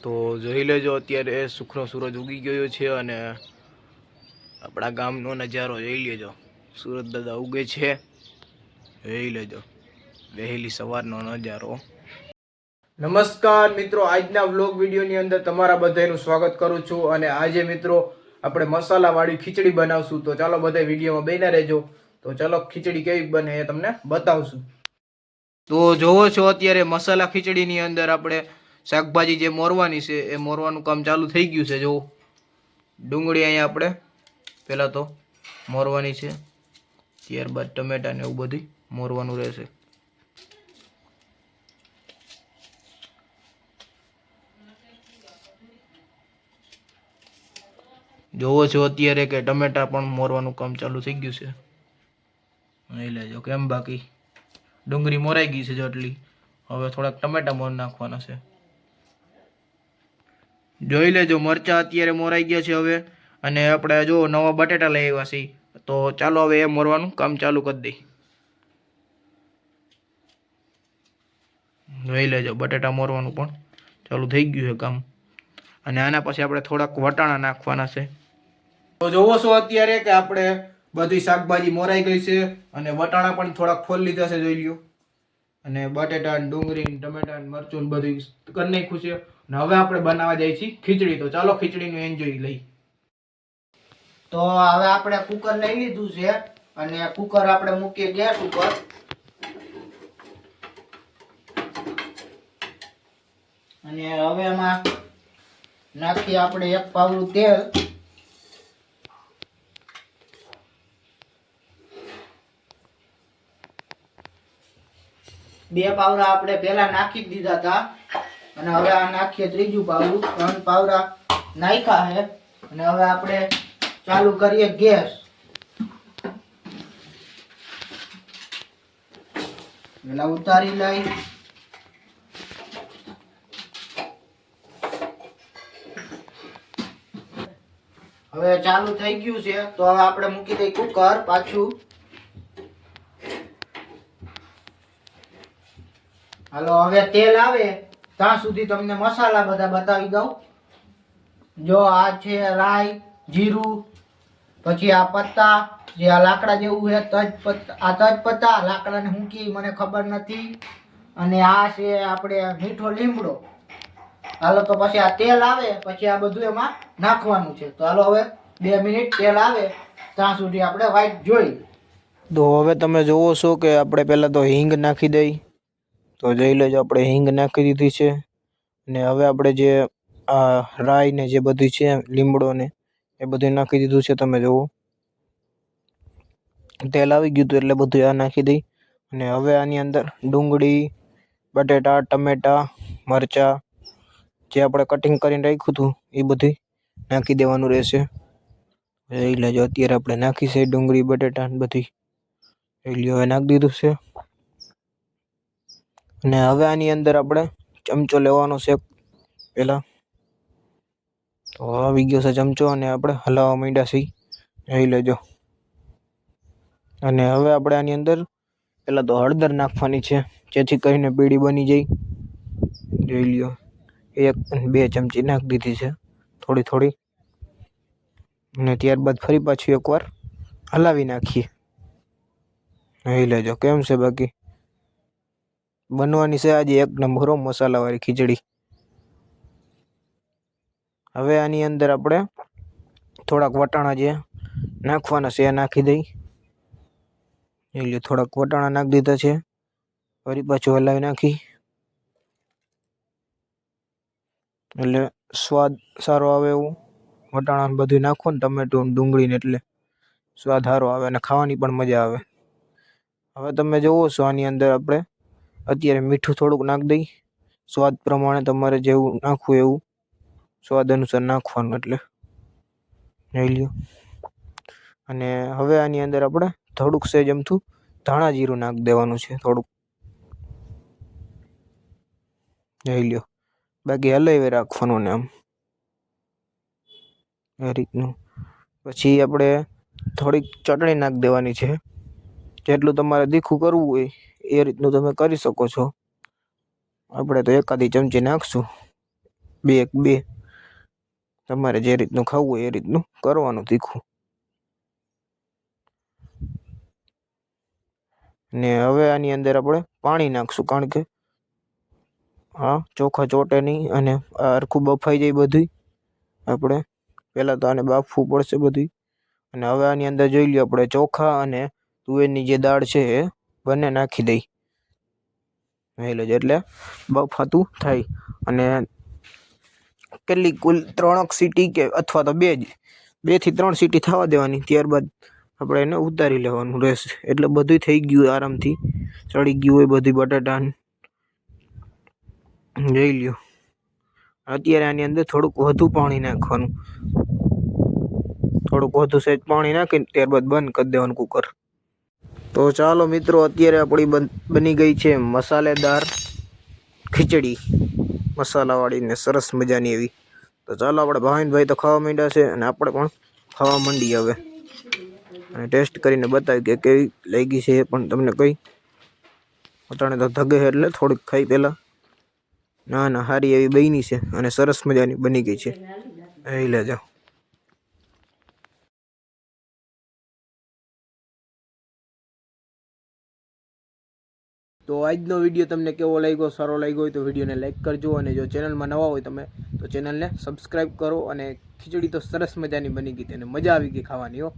તો જોઈ લેજો, અત્યારે સુખનો સૂરજ ઉગી ગયો છે અને આપણા ગામનો નજારો જોઈ લેજો. સૂરજ દાદા ઉગે છે, જોઈ લેજો વહેલી સવારનો નજારો. નમસ્કાર મિત્રો, આજના વ્લોગ વિડીયોની અંદર તમારા બધાનું સ્વાગત કરું છું. અને આજે મિત્રો આપણે મસાલાવાળી ખીચડી બનાવશું. તો ચાલો બધા વિડીયોમાં બન્યા રહેજો. તો ચાલો ખીચડી કેવી બને એ તમને બતાવશું. તો જોવો છો અત્યારે મસાલા ખીચડીની અંદર આપણે શાકભાજી જે મોરવાની છે એ મોરવાનું કામ ચાલુ થઈ ગયું છે. જો ડુંગળી અહીંયા આપણે પહેલાં તો મોરવાની છે, ત્યારબાદ ટમેટા ને એવું બધું મોરવાનું રહેશે. જોવો છો અત્યારે કે ટમેટા પણ મોરવાનું કામ ચાલુ થઈ ગયું છે. અહીં લેજો કેમ, બાકી ડુંગળી મોરાઈ ગઈ છે જો એટલી. હવે થોડાક ટમેટા મોર નાખવાના છે. જોઈ લેજો મરચા અત્યારે મોરાઈ ગયા છે હવે. અને આપણે જો નવા બટેટા લઈ આવ્યા છીએ, તો ચાલો હવે એ મોરવાનું કામ ચાલુ કરી દઈ. જોઈ લેજો બટેટા મોરવાનું પણ ચાલુ થઈ ગયું છે કામ. અને આના પછી આપણે થોડાક વટાણા નાખવાના છે. તો જોવો છો અત્યારે કે આપણે બધી શાકભાજી મોરાઈ ગઈ છે અને વટાણા પણ થોડાક ફોલ લીધા છે, જોઈ લ્યો. અને બટેટા ડુંગળી ટમેટા મરચું બધું કરી નાખ્યું છે. અને હવે આપણે બનાવવા જઈએ છીએ ખીચડી. તો ચાલો ખીચડીનું એન્જોય લઈ. તો હવે આપણે કુકર લઈ લીધું છે અને કુકર આપણે મૂકીએ ગેસ ઉપર. અને હવે એમાં નાખીએ આપણે 1 પાવડું તેલ. બે પાવડા આપણે પહેલા નાખી દીધા હતા અને હવે આ નાખીએ ત્રીજું પાવડું. 3 પાવડા નાખ્યા છે અને હવે આપણે ચાલુ કરીએ ગેસ. પેલા ઉતારી લઈ. હવે ચાલુ થઈ ગયું છે, તો હવે આપણે મૂકી દઈ કુકર પાછું. હાલો હવે તેલ આવે ત્યાં સુધી તમને મસાલા બધા બતાવી દઉં. જો આ છે રાઈ, જીરું, પછી આ પત્તા જે આ લાકડા જેવું છે, તજપત્તા લાકડાને હું કી મને ખબર નથી. અને આ છે આપણે મીઠો લીમડો. હાલો તો પછી આ તેલ આવે પછી આ બધું એમાં નાખવાનું છે. તો હાલો હવે 2 મિનિટ તેલ આવે ત્યાં સુધી આપણે વાઈટ જોઈ. તો હવે તમે જોવો છો કે આપણે પહેલાં તો હિંગ નાખી દઈ. તો જોઈ લેજો આપણે હિંગ નાખી દીધી છે. અને હવે આપણે જે આ રાઈ ને જે બધું છે લીમડો ને એ બધું નાખી દીધું છે. તમે જુઓ તેલ આવી ગયું હતું એટલે બધું આ નાખી દઈ. અને હવે આની અંદર ડુંગળી, બટેટા, ટમેટા, મરચાં જે આપણે કટિંગ કરીને રાખ્યું હતું એ બધું નાખી દેવાનું રહેશે. જોઈ લેજો અત્યારે આપણે નાખી છે ડુંગળી બટેટા બધી. જોઈ લ્યો હવે નાખી દીધું છે. અને હવે આની અંદર આપણે ચમચો લેવાનો છે પહેલાં. તો આવી ગયો છે ચમચો અને આપણે હલાવવા માંડ્યા છીએ. જોઈ લેજો. અને હવે આપણે આની અંદર પહેલાં તો હળદર નાખવાની છે, જેથી કરીને પીળી બની જાય. જોઈ લ્યો 1-2 ચમચી નાખી દીધી છે, થોડી થોડી. અને ત્યારબાદ ફરી પાછું એકવાર હલાવી નાખીએ. જોઈ લેજો કેમ છે, બાકી બનવાની છે આજે 1 નંબર મસાલાવાળી ખીચડી. હવે આની અંદર આપણે થોડાક વટાણા જે નાખવાના છે એ નાખી દઈ. એટલે થોડાક વટાણા નાખી દીધા છે, ફરી પાછું હલાવી નાખી એટલે સ્વાદ સારો આવે એવું. વટાણા બધું નાખો ને ટમેટું ડુંગળીને એટલે સ્વાદ સારો આવે અને ખાવાની પણ મજા આવે. હવે તમે જોવો છો આની અંદર આપણે અત્યારે મીઠું થોડુંક નાખી દઈ. સ્વાદ પ્રમાણે તમારે જેવું નાખવું એવું સ્વાદ અનુસાર નાખવાનું. એટલે જોઈ લ્યો. અને હવે આની અંદર આપણે થોડુંક સેજ અમથું ધાણા જીરું નાખી દેવાનું છે થોડુંક. જોઈ લ્યો. બાકી હલાવી રાખવાનું ને આમ એ રીતનું. પછી આપણે થોડીક ચટણી નાખી દેવાની છે. જેટલું તમારે તીખું કરવું હોય એ રીતનું તમે કરી શકો છો. આપણે તો 1 આધી ચમચી નાખશું. બે તમારે જે રીતનું ખાવું હોય એ રીતનું કરવાનું તીખું. ને હવે આની અંદર આપણે પાણી નાખશું, કારણ કે હા ચોખા ચોટે નહીં અને હરખું બફાઈ જાય બધું. આપણે પહેલાં તો આને બાફવું પડશે બધું. અને હવે આની અંદર જોઈ લઈએ આપણે ચોખા અને તુવેરની જે દાળ છે એ બંને નાખી દઈ એટલે એટલે બફાતું થાય. અને કેટલી કુલ 3 સીટી કે અથવા તો 2 થી 3 સીટી થવા દેવાની. ત્યારબાદ આપણે એને ઉતારી લેવાનું રહેશે. એટલે બધું થઈ ગયું આરામથી, ચડી ગયું હોય બધી બટાટા જોઈ લ્યો. અત્યારે આની અંદર થોડુંક વધુ પાણી નાખવાનું, થોડુંક વધુ સહેજ પાણી નાખીને ત્યારબાદ બંધ કરી દેવાનું કુકર. તો ચાલો મિત્રો, અત્યારે આપણી બની ગઈ છે મસાલેદાર ખીચડી, મસાલાવાળી ને સરસ મજાની એવી. તો ચાલો આપણે ભાવિનભાઈ તો ખાવા માંડ્યા છે અને આપણે પણ ખાવા માંડીએ હવે. અને ટેસ્ટ કરીને બતાવી કે કેવી લાગી છે એ પણ તમને કહી. અટાણે તો ધગે એટલે થોડીક ખાઈ પહેલાં. ના ના, સારી એવી બની છે અને સરસ મજાની બની ગઈ છે. એ લેજો. તો આજનો વિડીયો તમને કેવો લાગ્યો, સારો લાગ્યો હોય તો વિડીયોને લાઈક કરજો. અને જો ચેનલમાં નવા હોય તમે તો ચેનલને સબસ્ક્રાઈબ કરો. અને ખીચડી તો સરસ મજાની બની ગઈ હતી અને મજા આવી ગઈ ખાવાની હો.